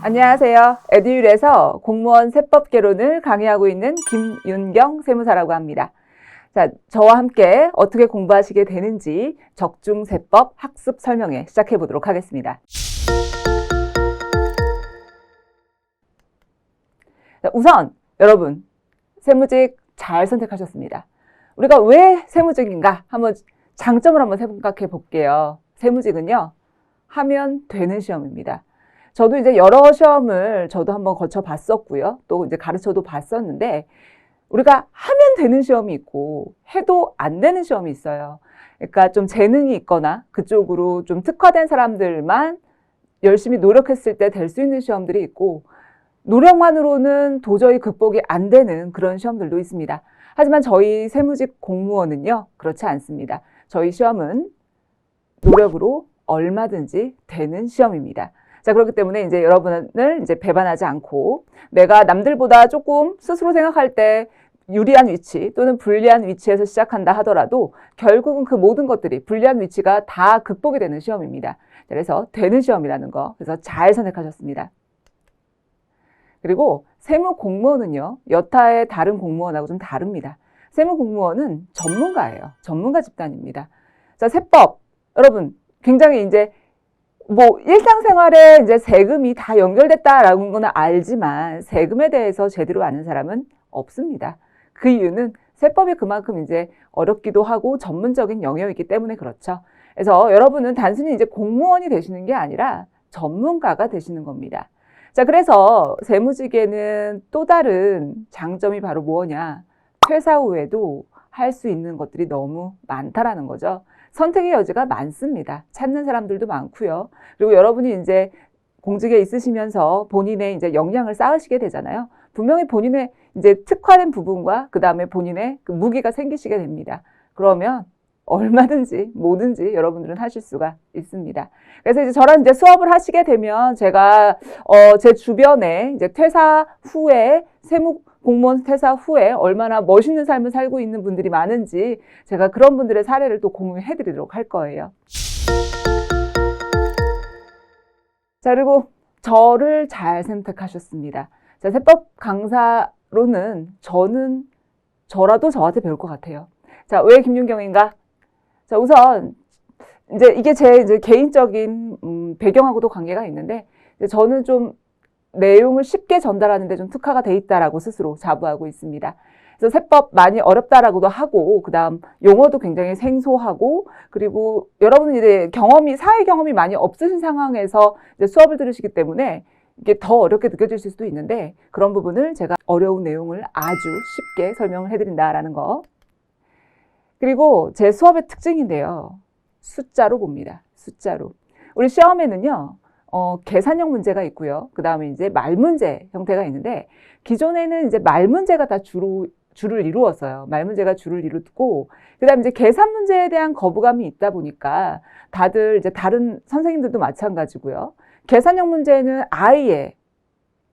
안녕하세요. 에듀윌에서 공무원 세법 개론을 강의하고 있는 김윤경 세무사라고 합니다. 자, 저와 함께 어떻게 공부하시게 되는지 적중세법 학습 설명회 시작해 보도록 하겠습니다. 자, 우선 여러분 세무직 잘 선택하셨습니다. 우리가 왜 세무직인가 한번 장점을 한번 생각해 볼게요. 세무직은요, 하면 되는 시험입니다. 저도 이제 여러 시험을 저도 한번 거쳐 봤었고요. 또 이제 가르쳐도 봤었는데, 우리가 하면 되는 시험이 있고 해도 안 되는 시험이 있어요. 그러니까 좀 재능이 있거나 그쪽으로 좀 특화된 사람들만 열심히 노력했을 때 될 수 있는 시험들이 있고, 노력만으로는 도저히 극복이 안 되는 그런 시험들도 있습니다. 하지만 저희 세무직 공무원은요, 그렇지 않습니다. 저희 시험은 노력으로 얼마든지 되는 시험입니다. 자, 그렇기 때문에 이제 여러분을 이제 배반하지 않고, 내가 남들보다 조금 스스로 생각할 때 유리한 위치 또는 불리한 위치에서 시작한다 하더라도 결국은 그 모든 것들이 불리한 위치가 다 극복이 되는 시험입니다. 그래서 되는 시험이라는 거, 그래서 잘 선택하셨습니다. 그리고 세무 공무원은요, 여타의 다른 공무원하고 좀 다릅니다. 세무 공무원은 전문가예요. 전문가 집단입니다. 자, 세법 여러분 굉장히 이제 일상생활에 이제 세금이 다 연결됐다라는 거는 알지만 세금에 대해서 제대로 아는 사람은 없습니다. 그 이유는 세법이 그만큼 이제 어렵기도 하고 전문적인 영역이기 때문에 그렇죠. 그래서 여러분은 단순히 이제 공무원이 되시는 게 아니라 전문가가 되시는 겁니다. 자, 그래서 세무직에는 또 다른 장점이 바로 뭐냐? 퇴사 후에도 할 수 있는 것들이 너무 많다라는 거죠. 선택의 여지가 많습니다. 찾는 사람들도 많고요. 그리고 여러분이 이제 공직에 있으시면서 본인의 이제 역량을 쌓으시게 되잖아요. 분명히 본인의 이제 특화된 부분과 그 다음에 본인의 그 무기가 생기시게 됩니다. 그러면 얼마든지 뭐든지 여러분들은 하실 수가 있습니다. 그래서 이제 저랑 이제 수업을 하시게 되면 제가 제 주변에 이제 퇴사 후에 세무 공무원 퇴사 후에 얼마나 멋있는 삶을 살고 있는 분들이 많은지 제가 그런 분들의 사례를 또 공유해 드리도록 할 거예요. 자, 그리고 저를 잘 선택하셨습니다. 자, 세법 강사로는 저라도 저한테 배울 것 같아요. 자, 왜 김윤경인가? 자, 우선 이제 이게 제 이제 개인적인 배경하고도 관계가 있는데, 저는 좀 내용을 쉽게 전달하는 데 좀 특화가 돼 있다라고 스스로 자부하고 있습니다. 그래서 세법 많이 어렵다라고도 하고, 그 다음 용어도 굉장히 생소하고, 그리고 여러분은 이제 사회 경험이 많이 없으신 상황에서 이제 수업을 들으시기 때문에 이게 더 어렵게 느껴질 수도 있는데, 그런 부분을 제가 어려운 내용을 아주 쉽게 설명을 해드린다라는 거. 그리고 제 수업의 특징인데요. 숫자로 봅니다. 숫자로. 우리 시험에는요, 계산형 문제가 있고요. 그 다음에 이제 말문제 형태가 있는데, 기존에는 이제 말문제가 다 줄을 이루었어요. 말문제가 줄을 이루고, 그 다음에 이제 계산 문제에 대한 거부감이 있다 보니까 다들 이제 다른 선생님들도 마찬가지고요. 계산형 문제는 아예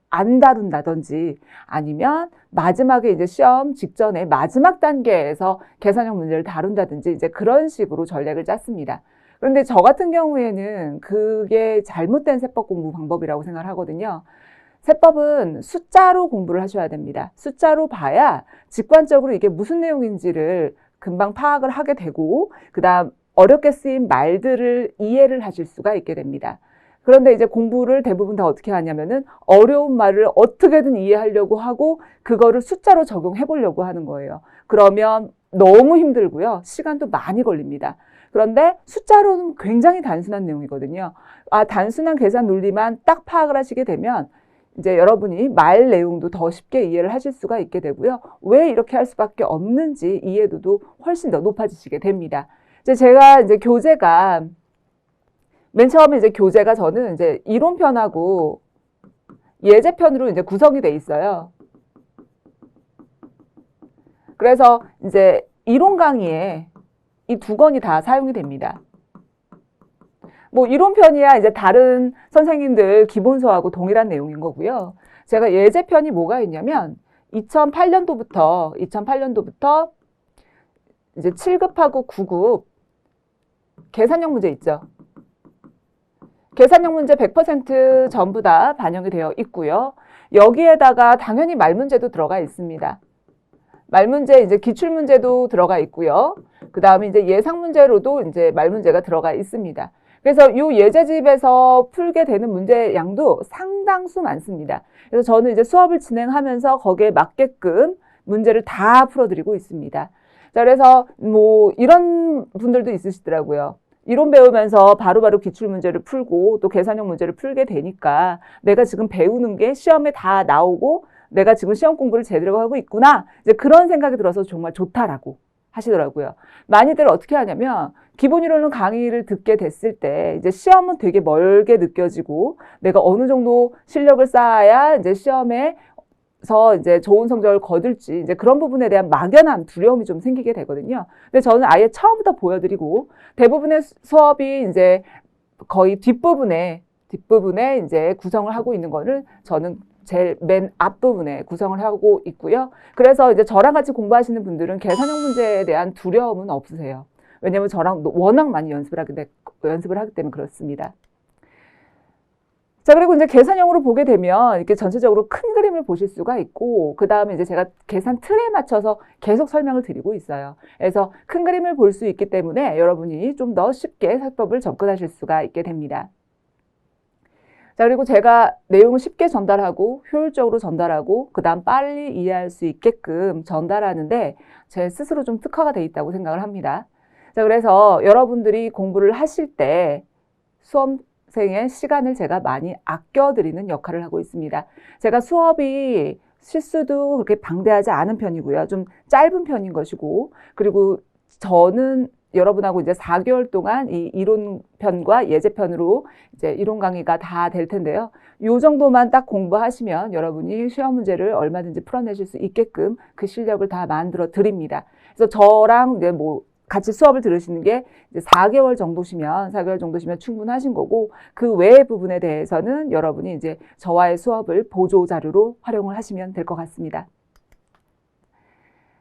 안 다룬다든지 아니면 마지막에 이제 시험 직전에 마지막 단계에서 계산형 문제를 다룬다든지 이제 그런 식으로 전략을 짰습니다. 그런데 저 같은 경우에는 그게 잘못된 세법 공부 방법이라고 생각을 하거든요. 세법은 숫자로 공부를 하셔야 됩니다. 숫자로 봐야 직관적으로 이게 무슨 내용인지를 금방 파악을 하게 되고, 그 다음 어렵게 쓰인 말들을 이해를 하실 수가 있게 됩니다. 그런데 이제 공부를 대부분 다 어떻게 하냐면은 어려운 말을 어떻게든 이해하려고 하고 그거를 숫자로 적용해 보려고 하는 거예요. 그러면 너무 힘들고요. 시간도 많이 걸립니다. 그런데 숫자로는 굉장히 단순한 내용이거든요. 단순한 계산 논리만 딱 파악을 하시게 되면 이제 여러분이 말 내용도 더 쉽게 이해를 하실 수가 있게 되고요. 왜 이렇게 할 수밖에 없는지 이해도도 훨씬 더 높아지시게 됩니다. 제가 이제 교재가 맨 처음에 이제 교재가 저는 이제 이론편하고 예제편으로 이제 구성이 돼 있어요. 그래서 이제 이론 강의에 이 두 권이 다 사용이 됩니다. 이론편이야 이제 다른 선생님들 기본서하고 동일한 내용인 거고요. 제가 예제편이 뭐가 있냐면 2008년도부터 이제 7급하고 9급 계산형 문제 있죠. 계산형 문제 100% 전부 다 반영이 되어 있고요. 여기에다가 당연히 말문제도 들어가 있습니다. 말문제 이제 기출문제도 들어가 있고요. 그 다음에 이제 예상문제로도 이제 말문제가 들어가 있습니다. 그래서 이 예제집에서 풀게 되는 문제 양도 상당수 많습니다. 그래서 저는 이제 수업을 진행하면서 거기에 맞게끔 문제를 다 풀어드리고 있습니다. 자, 그래서 뭐 이런 분들도 있으시더라고요. 이론 배우면서 바로바로 기출문제를 풀고 또 계산형 문제를 풀게 되니까 내가 지금 배우는 게 시험에 다 나오고 내가 지금 시험 공부를 제대로 하고 있구나. 이제 그런 생각이 들어서 정말 좋다라고 하시더라고요. 많이들 어떻게 하냐면 기본 이론은 강의를 듣게 됐을 때 이제 시험은 되게 멀게 느껴지고 내가 어느 정도 실력을 쌓아야 이제 시험에서 이제 좋은 성적을 거둘지 이제 그런 부분에 대한 막연한 두려움이 좀 생기게 되거든요. 근데 저는 아예 처음부터 보여드리고 대부분의 수업이 이제 거의 뒷부분에 이제 구성을 하고 있는 거를 저는 제일 맨 앞부분에 구성을 하고 있고요. 그래서 이제 저랑 같이 공부하시는 분들은 계산형 문제에 대한 두려움은 없으세요. 왜냐하면 저랑 워낙 많이 연습을 하기 때문에 그렇습니다. 자, 그리고 이제 계산형으로 보게 되면 이렇게 전체적으로 큰 그림을 보실 수가 있고, 그 다음에 이제 제가 계산 틀에 맞춰서 계속 설명을 드리고 있어요. 그래서 큰 그림을 볼 수 있기 때문에 여러분이 좀 더 쉽게 세법을 접근하실 수가 있게 됩니다. 자, 그리고 제가 내용을 쉽게 전달하고 효율적으로 전달하고 그 다음 빨리 이해할 수 있게끔 전달하는데 제 스스로 좀 특화가 돼 있다고 생각을 합니다. 자, 그래서 여러분들이 공부를 하실 때 수험생의 시간을 제가 많이 아껴드리는 역할을 하고 있습니다. 제가 수업이 실수도 그렇게 방대하지 않은 편이고요. 좀 짧은 편인 것이고, 그리고 저는 여러분하고 이제 4개월 동안 이 이론편과 예제편으로 이제 이론 강의가 다 될 텐데요. 요 정도만 딱 공부하시면 여러분이 시험 문제를 얼마든지 풀어내실 수 있게끔 그 실력을 다 만들어 드립니다. 그래서 저랑 이제 뭐 같이 수업을 들으시는 게 이제 4개월 정도시면 충분하신 거고, 그 외의 부분에 대해서는 여러분이 이제 저와의 수업을 보조 자료로 활용을 하시면 될 것 같습니다.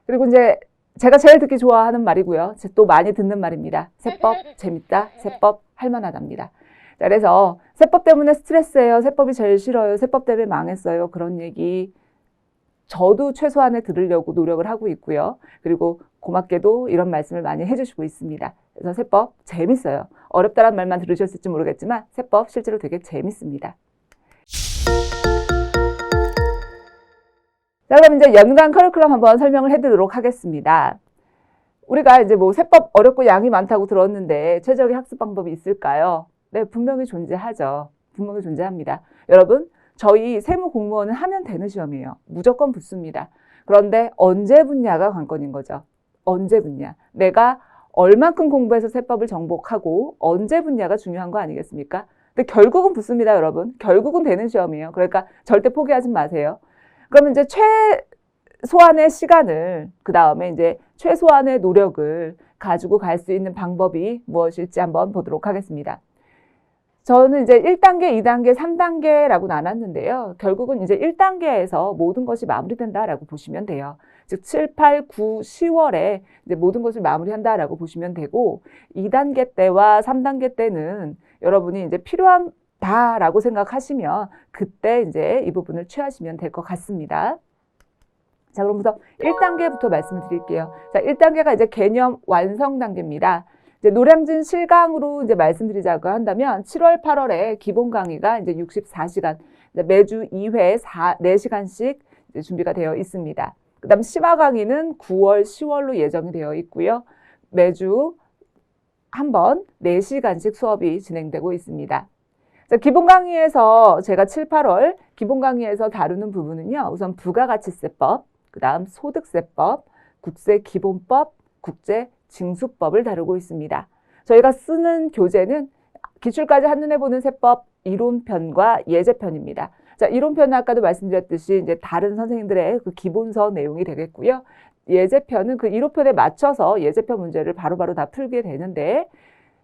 그리고 이제 제가 제일 듣기 좋아하는 말이고요. 또 많이 듣는 말입니다. 세법 재밌다. 세법 할만하답니다. 자, 그래서 세법 때문에 스트레스예요. 세법이 제일 싫어요. 세법 때문에 망했어요. 그런 얘기 저도 최소한의 들으려고 노력을 하고 있고요. 그리고 고맙게도 이런 말씀을 많이 해주시고 있습니다. 그래서 세법 재밌어요. 어렵다는 말만 들으셨을지 모르겠지만 세법 실제로 되게 재밌습니다. 자, 그럼 이제 연간 커리큘럼 한번 설명을 해드리도록 하겠습니다. 우리가 이제 뭐 세법 어렵고 양이 많다고 들었는데 최적의 학습 방법이 있을까요? 네, 분명히 존재하죠. 분명히 존재합니다. 여러분, 저희 세무 공무원은 하면 되는 시험이에요. 무조건 붙습니다. 그런데 언제 붙냐가 관건인 거죠. 언제 붙냐. 내가 얼만큼 공부해서 세법을 정복하고 언제 붙냐가 중요한 거 아니겠습니까? 근데 결국은 붙습니다, 여러분. 결국은 되는 시험이에요. 그러니까 절대 포기하지 마세요. 그러면 이제 최소한의 시간을, 그 다음에 이제 최소한의 노력을 가지고 갈 수 있는 방법이 무엇일지 한번 보도록 하겠습니다. 저는 이제 1단계, 2단계, 3단계라고 나눴는데요. 결국은 이제 1단계에서 모든 것이 마무리된다라고 보시면 돼요. 즉 7, 8, 9, 10월에 이제 모든 것을 마무리한다라고 보시면 되고, 2단계 때와 3단계 때는 여러분이 이제 필요하다라고 생각하시면 그때 이제 이 부분을 취하시면 될 것 같습니다. 자, 그럼부터 1단계부터 말씀을 드릴게요. 자, 1단계가 이제 개념 완성 단계입니다. 이제 노량진 실강으로 이제 말씀드리자고 한다면 7월, 8월에 기본 강의가 이제 64시간, 매주 2회 4시간씩 이제 준비가 되어 있습니다. 그 다음 심화 강의는 9월, 10월로 예정이 되어 있고요. 매주 한 번 4시간씩 수업이 진행되고 있습니다. 자, 기본 강의에서 제가 7, 8월 기본 강의에서 다루는 부분은요. 우선 부가가치세법, 그 다음 소득세법, 국세기본법, 국제징수법을 다루고 있습니다. 저희가 쓰는 교재는 기출까지 한눈에 보는 세법 이론편과 예제편입니다. 자, 이론편은 아까도 말씀드렸듯이 이제 다른 선생님들의 그 기본서 내용이 되겠고요. 예제편은 그 이론편에 맞춰서 예제편 문제를 바로바로 다 풀게 되는데,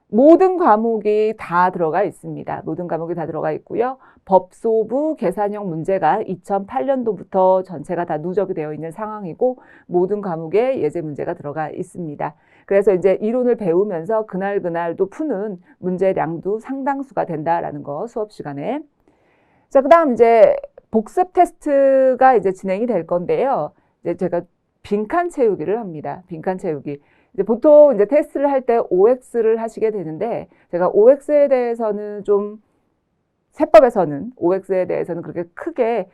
모든 과목이 다 들어가 있습니다. 모든 과목이 다 들어가 있고요. 법소부 계산형 문제가 2008년도부터 전체가 다 누적이 되어 있는 상황이고, 모든 과목에 예제 문제가 들어가 있습니다. 그래서 이제 이론을 배우면서 그날도 푸는 문제량도 상당수가 된다라는 거 수업 시간에. 자, 그다음 이제 복습 테스트가 이제 진행이 될 건데요. 이제 제가 빈칸 채우기를 합니다. 빈칸 채우기. 이제 보통 이제 테스트를 할 때 OX를 하시게 되는데 제가 OX에 대해서는 좀 세법에서는 OX에 대해서는 그렇게 크게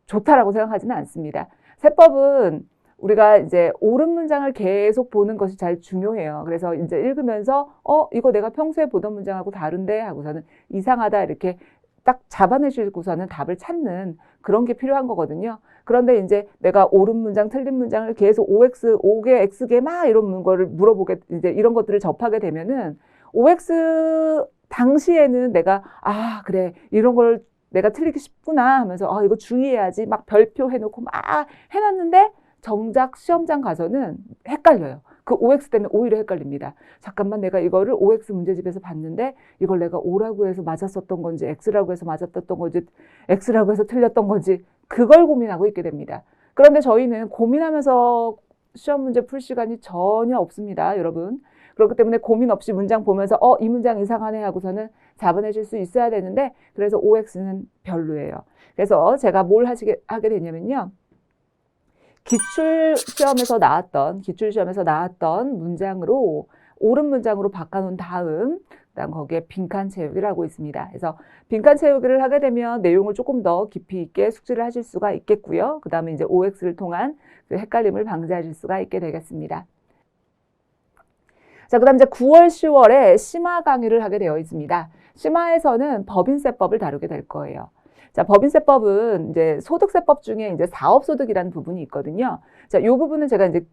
좋다라고 생각하지는 않습니다. 세법은 우리가 이제 옳은 문장을 계속 보는 것이 잘 중요해요. 그래서 이제 읽으면서 이거 내가 평소에 보던 문장하고 다른데 하고서는 이상하다 이렇게 딱 잡아내시고서는 답을 찾는 그런 게 필요한 거거든요. 그런데 이제 내가 옳은 문장, 틀린 문장을 계속 OX, O개, X개 막 이런 거를 물어보게 이제 이런 것들을 접하게 되면은 OX 당시에는 내가 그래 이런 걸 내가 틀리기 쉽구나 하면서 이거 주의해야지 막 별표 해놓고 막 해놨는데 정작 시험장 가서는 헷갈려요. 그 OX 때문에 오히려 헷갈립니다. 잠깐만 내가 이거를 OX 문제집에서 봤는데 이걸 내가 O라고 해서 맞았었던 건지 X라고 해서 맞았었던 건지 X라고 해서 틀렸던 건지 그걸 고민하고 있게 됩니다. 그런데 저희는 고민하면서 시험 문제 풀 시간이 전혀 없습니다, 여러분. 그렇기 때문에 고민 없이 문장 보면서 이 문장 이상하네 하고서는 잡아내실 수 있어야 되는데 그래서 OX는 별로예요. 그래서 제가 뭘 하게 되냐면요. 기출 시험에서 나왔던 문장으로 옳은 문장으로 바꿔놓은 다음 그다음 거기에 빈칸 채우기를 하고 있습니다. 그래서 빈칸 채우기를 하게 되면 내용을 조금 더 깊이 있게 숙지를 하실 수가 있겠고요. 그 다음에 이제 OX를 통한 그 헷갈림을 방지하실 수가 있게 되겠습니다. 자, 그 다음 이제 9월, 10월에 심화 강의를 하게 되어 있습니다. 심화에서는 법인세법을 다루게 될 거예요. 자, 법인세법은 이제 소득세법 중에 이제 사업소득이라는 부분이 있거든요. 자, 이 부분은 제가 이제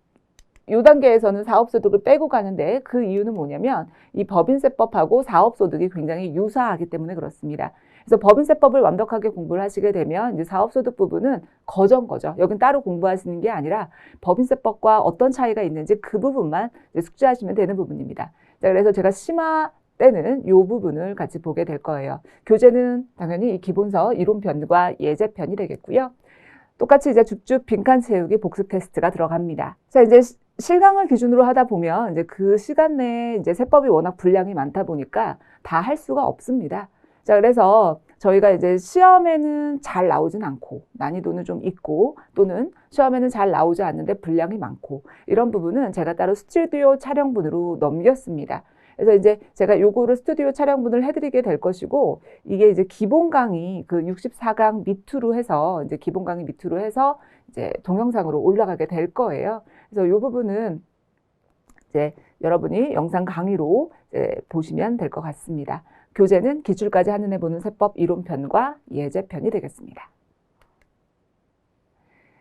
이 단계에서는 사업소득을 빼고 가는데 그 이유는 뭐냐면 이 법인세법하고 사업소득이 굉장히 유사하기 때문에 그렇습니다. 그래서 법인세법을 완벽하게 공부를 하시게 되면 이제 사업소득 부분은 거죠. 여긴 따로 공부하시는 게 아니라 법인세법과 어떤 차이가 있는지 그 부분만 이제 숙지하시면 되는 부분입니다. 자, 그래서 제가 심화 때는 이 부분을 같이 보게 될 거예요. 교재는 당연히 이 기본서 이론편과 예제편이 되겠고요. 똑같이 이제 쭉쭉 빈칸 채우기 복습 테스트가 들어갑니다. 자, 이제 실강을 기준으로 하다 보면 이제 그 시간 내에 이제 세법이 워낙 분량이 많다 보니까 다 할 수가 없습니다. 자, 그래서 저희가 이제 시험에는 잘 나오진 않고 난이도는 좀 있고 또는 시험에는 잘 나오지 않는데 분량이 많고 이런 부분은 제가 따로 스튜디오 촬영분으로 넘겼습니다. 그래서 이제 제가 요거를 스튜디오 촬영분을 해드리게 될 것이고 이게 이제 기본 강의 그 64강 밑으로 해서 이제 기본 강의 밑으로 해서 이제 동영상으로 올라가게 될 거예요. 그래서 요 부분은 이제 여러분이 영상 강의로 이제 보시면 될 것 같습니다. 교재는 기출까지 한눈에 보는 세법 이론편과 예제편이 되겠습니다.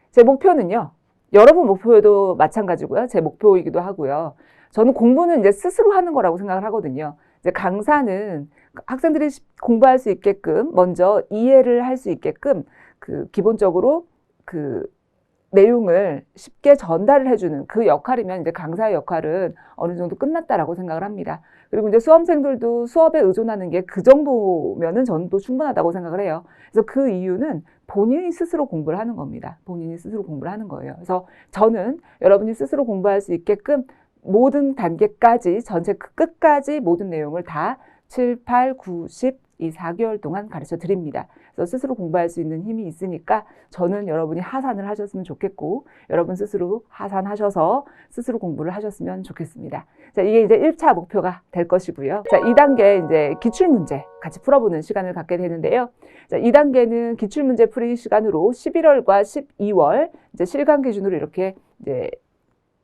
제 목표는요. 여러분 목표도 마찬가지고요. 제 목표이기도 하고요. 저는 공부는 이제 스스로 하는 거라고 생각을 하거든요. 이제 강사는 학생들이 공부할 수 있게끔 먼저 이해를 할 수 있게끔 그 기본적으로 그 내용을 쉽게 전달을 해주는 그 역할이면 이제 강사의 역할은 어느 정도 끝났다라고 생각을 합니다. 그리고 이제 수험생들도 수업에 의존하는 게 그 정도면은 저는 또 충분하다고 생각을 해요. 그래서 그 이유는 본인이 스스로 공부를 하는 겁니다. 본인이 스스로 공부를 하는 거예요. 그래서 저는 여러분이 스스로 공부할 수 있게끔 모든 단계까지 전체 끝까지 모든 내용을 다 7, 8, 9, 10 이 4개월 동안 가르쳐 드립니다. 그래서 스스로 공부할 수 있는 힘이 있으니까 저는 여러분이 하산을 하셨으면 좋겠고 여러분 스스로 하산하셔서 스스로 공부를 하셨으면 좋겠습니다. 자, 이게 이제 1차 목표가 될 것이고요. 자, 2단계 이제 기출문제 같이 풀어보는 시간을 갖게 되는데요. 자, 2단계는 기출문제 풀이 시간으로 11월과 12월 이제 실강 기준으로 이렇게 이제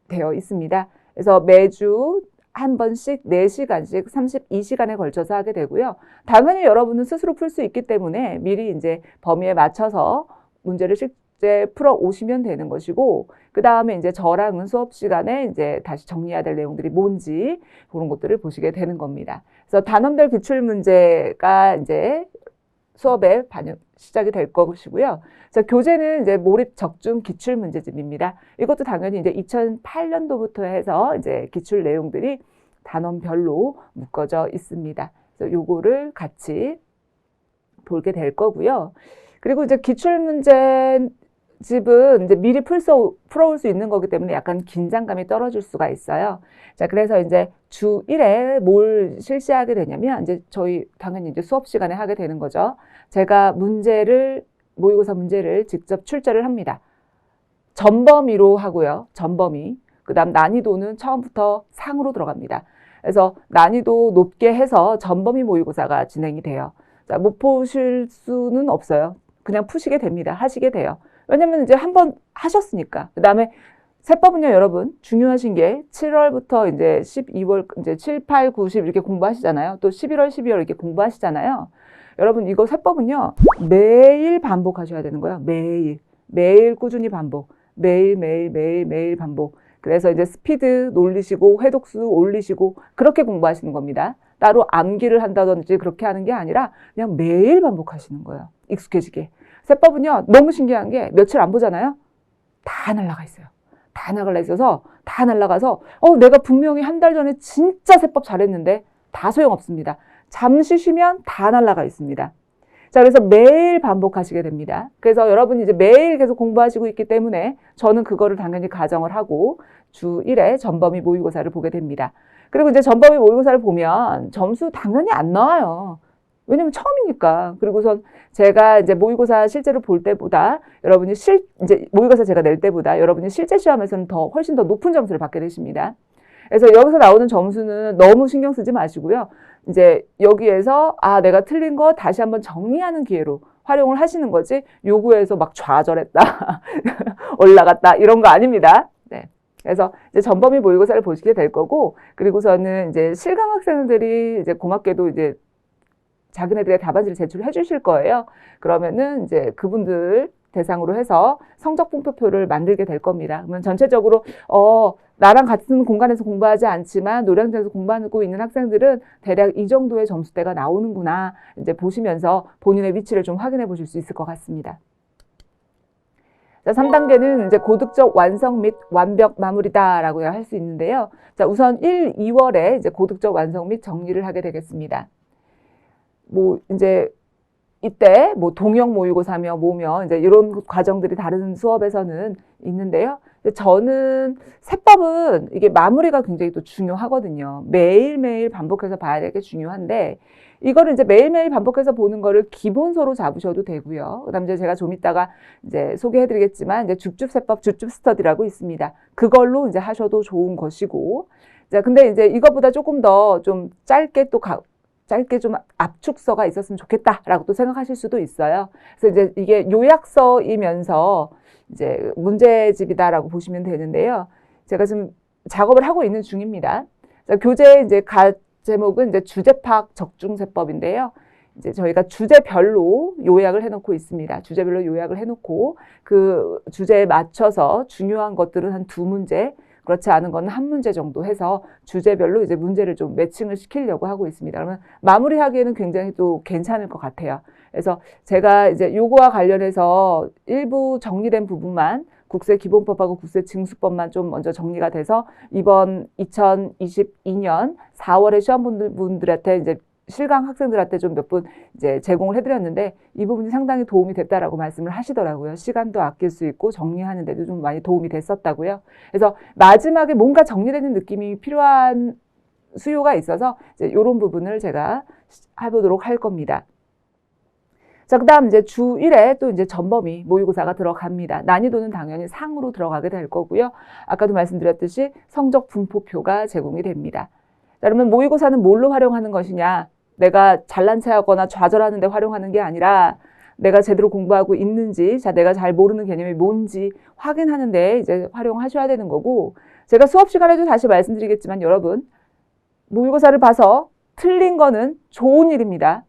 되어 있습니다. 그래서 매주 한 번씩 4시간씩 32시간에 걸쳐서 하게 되고요. 당연히 여러분은 스스로 풀 수 있기 때문에 미리 이제 범위에 맞춰서 문제를 실제 풀어 오시면 되는 것이고, 그 다음에 이제 저랑은 수업 시간에 이제 다시 정리해야 될 내용들이 뭔지 그런 것들을 보시게 되는 겁니다. 그래서 단원별 기출 문제가 이제 수업에 시작이 될 것이고요. 자, 교재는 이제 몰입 적중 기출 문제집입니다. 이것도 당연히 이제 2008년도부터 해서 이제 기출 내용들이 단원별로 묶어져 있습니다. 그래서 요거를 같이 보게 될 거고요. 그리고 이제 기출 문제 집은 이제 미리 풀어올 수 있는 거기 때문에 약간 긴장감이 떨어질 수가 있어요. 자, 그래서 이제 주 1회 뭘 실시하게 되냐면, 이제 저희 당연히 이제 수업 시간에 하게 되는 거죠. 제가 모의고사 문제를 직접 출제를 합니다. 전범위로 하고요. 전범위. 그 다음 난이도는 처음부터 상으로 들어갑니다. 그래서 난이도 높게 해서 전범위 모의고사가 진행이 돼요. 자, 못 푸실 수는 없어요. 그냥 푸시게 됩니다. 하시게 돼요. 왜냐면 이제 한번 하셨으니까. 그 다음에 세법은요, 여러분, 중요하신 게 7월부터 이제 12월, 이제 7, 8, 9, 10 이렇게 공부하시잖아요. 또 11월, 12월 이렇게 공부하시잖아요. 여러분, 이거 세법은요, 매일 반복하셔야 되는 거예요. 매일. 매일 꾸준히 반복. 매일, 매일, 매일, 매일 반복. 그래서 이제 스피드 놀리시고, 회독수 올리시고, 그렇게 공부하시는 겁니다. 따로 암기를 한다든지 그렇게 하는 게 아니라 그냥 매일 반복하시는 거예요. 익숙해지게. 세법은요, 너무 신기한 게 며칠 안 보잖아요? 다 날라가 있어요. 다 날라가서, 내가 분명히 한 달 전에 진짜 세법 잘했는데 다 소용없습니다. 잠시 쉬면 다 날라가 있습니다. 자, 그래서 매일 반복하시게 됩니다. 그래서 여러분이 이제 매일 계속 공부하시고 있기 때문에 저는 그거를 당연히 가정을 하고 주 1회 전범위 모의고사를 보게 됩니다. 그리고 이제 전범위 모의고사를 보면 점수 당연히 안 나와요. 왜냐면 처음이니까. 그리고선 제가 이제 모의고사 실제로 볼 때보다 여러분이 이제 모의고사 제가 낼 때보다 여러분이 실제 시험에서는 훨씬 더 높은 점수를 받게 되십니다. 그래서 여기서 나오는 점수는 너무 신경 쓰지 마시고요. 이제 여기에서 내가 틀린 거 다시 한번 정리하는 기회로 활용을 하시는 거지, 요구해서 막 좌절했다, 올라갔다 이런 거 아닙니다. 네. 그래서 이제 전범위 모의고사를 보시게 될 거고, 그리고서는 이제 실강 학생들이 이제 고맙게도 이제 자기네들의 답안지를 제출해 주실 거예요. 그러면은 이제 그분들 대상으로 해서 성적 분포표를 만들게 될 겁니다. 그러면 전체적으로 나랑 같은 공간에서 공부하지 않지만 노량진에서 공부하고 있는 학생들은 대략 이 정도의 점수대가 나오는구나, 이제 보시면서 본인의 위치를 좀 확인해 보실 수 있을 것 같습니다. 자, 3단계는 이제 고득적 완성 및 완벽 마무리다라고 할 수 있는데요. 자, 우선 1, 2월에 이제 고득적 완성 및 정리를 하게 되겠습니다. 이제 이때 동형 모의고사며 뭐며 이제 이런 과정들이 다른 수업에서는 있는데요. 저는 세법은 이게 마무리가 굉장히 또 중요하거든요. 매일매일 반복해서 봐야 될 게 중요한데, 이거를 이제 매일매일 반복해서 보는 거를 기본서로 잡으셔도 되고요. 그다음에 이제 제가 좀 이따가 이제 소개해드리겠지만, 이제 줍줍세법, 줍줍스터디라고 있습니다. 그걸로 이제 하셔도 좋은 것이고, 자, 근데 이제 이것보다 조금 더 좀 짧게 좀 압축서가 있었으면 좋겠다라고 또 생각하실 수도 있어요. 그래서 이제 이게 요약서이면서 이제 문제집이다라고 보시면 되는데요. 제가 지금 작업을 하고 있는 중입니다. 자, 교재 이제 제목은 이제 주제파악 적중세법인데요. 이제 저희가 주제별로 요약을 해놓고 있습니다. 주제별로 요약을 해놓고 그 주제에 맞춰서 중요한 것들은 한 2문제, 그렇지 않은 건 한 문제 정도 해서 주제별로 이제 문제를 좀 매칭을 시키려고 하고 있습니다. 그러면 마무리하기에는 굉장히 또 괜찮을 것 같아요. 그래서 제가 이제 요거와 관련해서 일부 정리된 부분만, 국세기본법하고 국세징수법만 좀 먼저 정리가 돼서 이번 2022년 4월에 시험분들한테 이제 실강 학생들한테 좀 몇 분 이제 제공을 해드렸는데, 이 부분이 상당히 도움이 됐다라고 말씀을 하시더라고요. 시간도 아낄 수 있고 정리하는 데도 좀 많이 도움이 됐었다고요. 그래서 마지막에 뭔가 정리되는 느낌이 필요한 수요가 있어서 이제 이런 부분을 제가 해보도록 할 겁니다. 자, 그 다음 이제 주 1회 또 이제 전범위 모의고사가 들어갑니다. 난이도는 당연히 상으로 들어가게 될 거고요. 아까도 말씀드렸듯이 성적 분포표가 제공이 됩니다. 자, 그러면 모의고사는 뭘로 활용하는 것이냐? 내가 잘난 체하거나 좌절하는 데 활용하는 게 아니라 내가 제대로 공부하고 있는지, 내가 잘 모르는 개념이 뭔지 확인하는 데 이제 활용하셔야 되는 거고, 제가 수업 시간에도 다시 말씀드리겠지만 여러분, 모의고사를 봐서 틀린 거는 좋은 일입니다.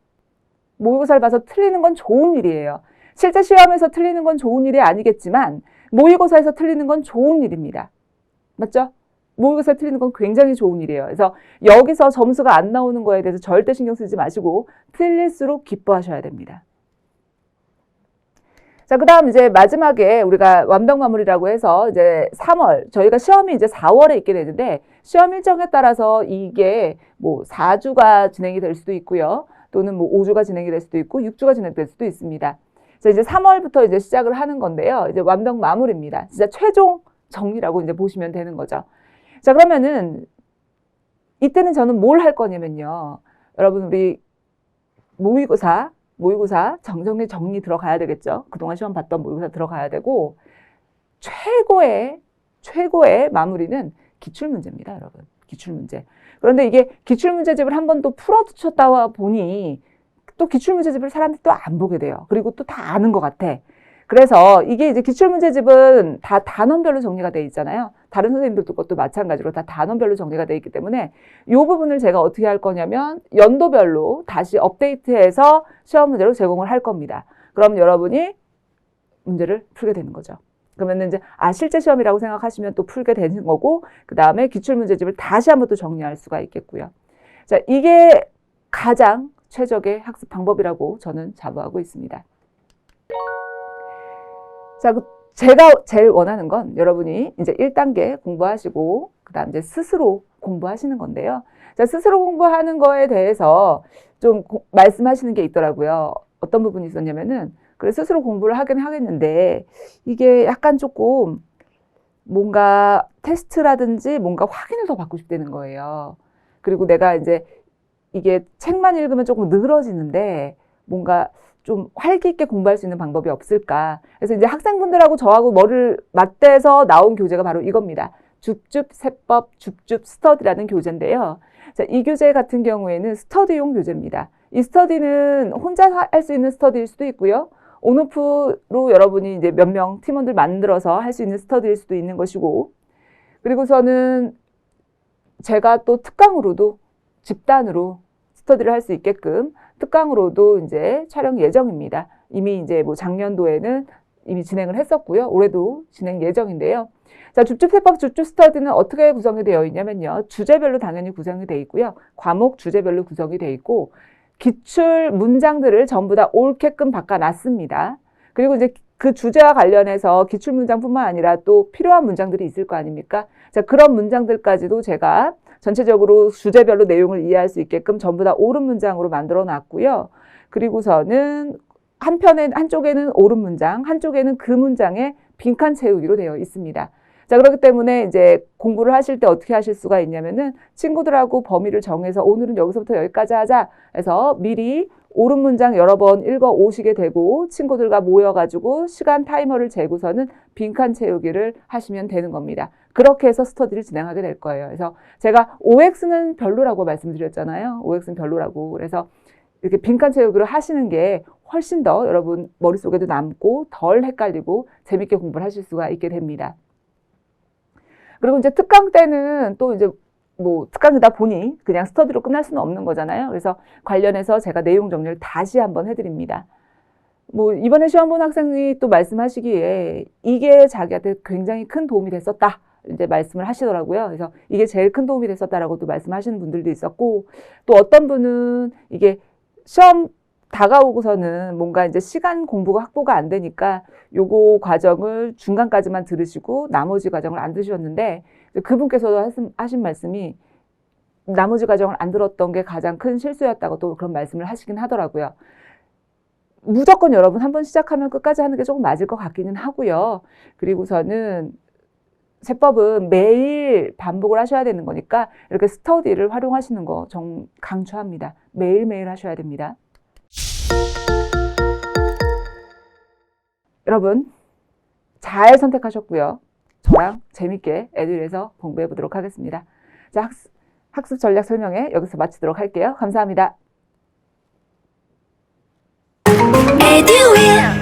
모의고사를 봐서 틀리는 건 좋은 일이에요. 실제 시험에서 틀리는 건 좋은 일이 아니겠지만 모의고사에서 틀리는 건 좋은 일입니다. 맞죠? 모의고사에 틀리는 건 굉장히 좋은 일이에요. 그래서 여기서 점수가 안 나오는 거에 대해서 절대 신경 쓰지 마시고 틀릴수록 기뻐하셔야 됩니다. 자, 그 다음 이제 마지막에 우리가 완벽 마무리라고 해서 이제 3월, 저희가 시험이 이제 4월에 있게 되는데, 시험 일정에 따라서 이게 4주가 진행이 될 수도 있고요. 또는 5주가 진행이 될 수도 있고 6주가 진행될 수도 있습니다. 자, 이제 3월부터 이제 시작을 하는 건데요. 이제 완벽 마무리입니다. 진짜 최종 정리라고 이제 보시면 되는 거죠. 자, 그러면은 이때는 저는 뭘 할 거냐면요. 여러분, 우리 모의고사 정리 들어가야 되겠죠. 그동안 시험 봤던 모의고사 들어가야 되고, 최고의 마무리는 기출문제입니다, 여러분. 기출문제. 그런데 이게 기출문제집을 한 번 또 풀어두셨다 보니 또 기출문제집을 사람들이 또 안 보게 돼요. 그리고 또 다 아는 것 같아. 그래서 이게 이제 기출문제집은 다 단원별로 정리가 돼 있잖아요. 다른 선생님들도 것도 마찬가지로 다 단원별로 정리가 돼 있기 때문에 이 부분을 제가 어떻게 할 거냐면 연도별로 다시 업데이트해서 시험 문제로 제공을 할 겁니다. 그럼 여러분이 문제를 풀게 되는 거죠. 그러면 이제 실제 시험이라고 생각하시면 또 풀게 되는 거고, 그 다음에 기출문제집을 다시 한번 또 정리할 수가 있겠고요. 자, 이게 가장 최적의 학습 방법이라고 저는 자부하고 있습니다. 자, 제가 제일 원하는 건 여러분이 이제 1단계 공부하시고, 그 다음 이제 스스로 공부하시는 건데요. 자, 스스로 공부하는 거에 대해서 좀 말씀하시는 게 있더라고요. 어떤 부분이 있었냐면은, 그래, 스스로 공부를 하긴 하겠는데, 이게 약간 조금 뭔가 테스트라든지 뭔가 확인을 더 받고 싶다는 거예요. 그리고 내가 이제 이게 책만 읽으면 조금 늘어지는데, 뭔가 좀 활기 있게 공부할 수 있는 방법이 없을까. 그래서 이제 학생분들하고 저하고 머리를 맞대서 나온 교재가 바로 이겁니다. 줍줍 세법 줍줍 스터디라는 교재인데요. 자, 이 교재 같은 경우에는 스터디용 교재입니다. 이 스터디는 혼자 할 수 있는 스터디일 수도 있고요. 온오프로 여러분이 이제 몇 명 팀원들 만들어서 할 수 있는 스터디일 수도 있는 것이고, 그리고서는 제가 또 특강으로도 집단으로 스터디를 할 수 있게끔 특강으로도 이제 촬영 예정입니다. 이미 이제 뭐 작년도에는 이미 진행을 했었고요. 올해도 진행 예정인데요. 자, 줍줍세법 줍줍 스터디는 어떻게 구성이 되어 있냐면요. 주제별로 당연히 구성이 되어 있고요. 과목 주제별로 구성이 되어 있고, 기출 문장들을 전부 다 옳게끔 바꿔놨습니다. 그리고 이제 그 주제와 관련해서 기출 문장뿐만 아니라 또 필요한 문장들이 있을 거 아닙니까? 자, 그런 문장들까지도 제가 전체적으로 주제별로 내용을 이해할 수 있게끔 전부 다 옳은 문장으로 만들어 놨고요. 그리고서는 한쪽에는 옳은 문장, 한쪽에는 그 문장에 빈칸 채우기로 되어 있습니다. 자, 그렇기 때문에 이제 공부를 하실 때 어떻게 하실 수가 있냐면은 친구들하고 범위를 정해서 오늘은 여기서부터 여기까지 하자 해서 미리 옳은 문장 여러 번 읽어 오시게 되고 친구들과 모여가지고 시간 타이머를 재고서는 빈칸 채우기를 하시면 되는 겁니다. 그렇게 해서 스터디를 진행하게 될 거예요. 그래서 제가 OX는 별로라고 말씀드렸잖아요. OX는 별로라고. 그래서 이렇게 빈칸 채우기를 하시는 게 훨씬 더 여러분 머릿속에도 남고 덜 헷갈리고 재밌게 공부를 하실 수가 있게 됩니다. 그리고 이제 특강 때는 또 이제 뭐 특강이다 보니 그냥 스터디로 끝날 수는 없는 거잖아요. 그래서 관련해서 제가 내용 정리를 다시 한번 해드립니다. 뭐 이번에 시험 본 학생이 또 말씀하시기에 이게 자기한테 굉장히 큰 도움이 됐었다. 이제 말씀을 하시더라고요. 그래서 이게 제일 큰 도움이 됐었다라고 또 말씀하시는 분들도 있었고, 또 어떤 분은 이게 시험 다가오고서는 뭔가 이제 시간 공부가 확보가 안 되니까 요거 과정을 중간까지만 들으시고 나머지 과정을 안 들으셨는데, 그분께서도 하신 말씀이 나머지 과정을 안 들었던 게 가장 큰 실수였다고 또 그런 말씀을 하시긴 하더라고요. 무조건 여러분 한번 시작하면 끝까지 하는 게 조금 맞을 것 같기는 하고요. 그리고서는 세법은 매일 반복을 하셔야 되는 거니까 이렇게 스터디를 활용하시는 거 정 강추합니다. 매일매일 하셔야 됩니다. 여러분 잘 선택하셨고요. 저랑 재밌게 에듀윌에서 공부해 보도록 하겠습니다. 자, 학습 전략 설명회 여기서 마치도록 할게요. 감사합니다. 에듀윌